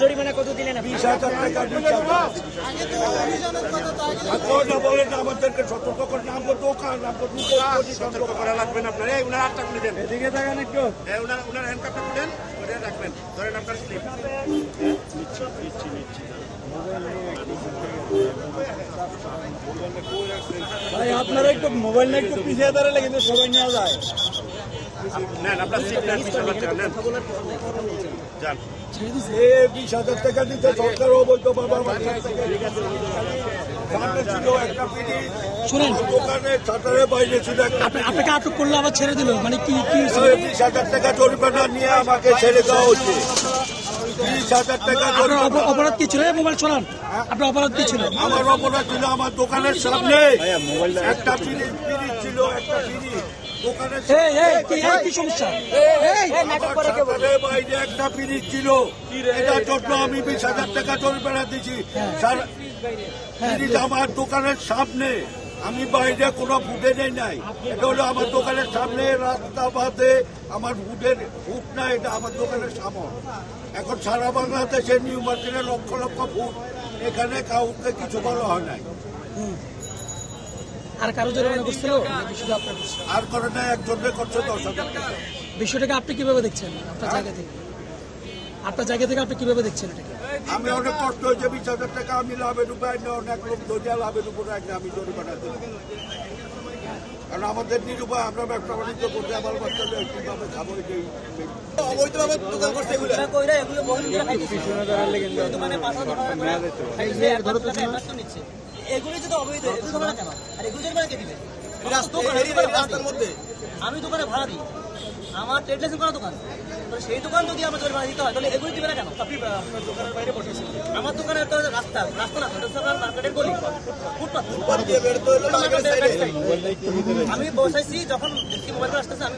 জরিমানা কত দিলেন? 20,000 টাকা দিতে হবে। বলেন আমাদেরকে সতর্ক করে নামবো দোকান সতর্ক করা লাগবে না আপনার। এই উনার হাতটা খুলে দেন, এদিকে দেখেন একটু। উনার হ্যান্ডকাপটা খুলেন, ওটা রাখবেন, ধরেন আপনার স্লিপ। ভাই আপনারা একটু মোবাইল না একটু পিছিয়ে দাঁড়ালে কিন্তু সবাই নেওয়া যায়। নেন আপনার সিট নেন, পিছনে নেন, যান। 20,000 টাকা দিতে সরকারও বলতো বাবা সামনে ছিল একটা পিড়ি, শুনেন দোকানে শাটারের বাইরে ছিল একটা পিড়ি। আপনাকে আটক করলে আবার ছেড়ে দিল, মানে কি কি 20,000 টাকা জরিমানা নিয়ে আমাকে ছেড়ে দেওয়া হচ্ছে। 20,000 টাকা জরিমানা। অপরাধ কি ছিল? মোবাইল চলান, আপনার অপরাধ কি ছিল? আমার অপরাধ ছিল আমার দোকানের সামনে একটা পিড়ি ছিল, একটা পিড়ি দোকানের কি সমস্যা? বাইরে একটা পিড়ি ছিল, এটার জন্য আমি 20,000 টাকা জরিমানা দিচ্ছি। আমার দোকানের সামনে, আমি বাইরে কোনো ফুটে নেই নাই। এটা হলো আমার দোকানের সামনে, রাস্তা বাদে আমার ফুট না, এটা আমার দোকানের সামনে। এখন সারা বাংলাদেশে নিউ মার্কেটে লক্ষ লক্ষ ফুট, এখানে কাউকে কিছু বলা হয় নাই। আর কারো জরিমানা করছিল? শুধু আপনার করছে? আর করে না, একজনের করছে 10,000 টাকা। বিষয়টাকে আপনি কিভাবে দেখছেন আপনার জায়গা থেকে? আপনার জায়গা থেকে আপনি কিভাবে দেখছেন এটাকে? আমি অনেক কষ্ট হয়েছে, 20,000 টাকা আমি লাভের উপরে অনেক লোক ধরিয়া লাভের উপরে আমি জরিমানা দিই। কারণ আমাদের নিরুপায়, আমরা ব্যবসা বাণিজ্য করতে আমার বাচ্চাদের কিভাবে খাবো এটাই। অবৈধভাবে দোকান করছে এগুলো। এগুলি যদি অবৈধ, এগুলো ধরে না কেন? আর এগুলো জরিমানা কে দিবে? রাস্তার মধ্যে আমি দোকানে ভাড়া দিই, আমার ট্রেড লাইসেন্স করা দোকান, সেই দোকান যদি আমার জরিমানা দিতে হয় তাহলে এগুলি দিবে না কেন? আপনি আপনার দোকানের বাইরে বসেছেন, আমার দোকানের তো রাস্তা রাস্তা না, মার্কেটের গলি, ফুটপাথ দিয়ে বের তো হলো। আমি বসাইছি, যখন মোবাইল আসতেছে আমি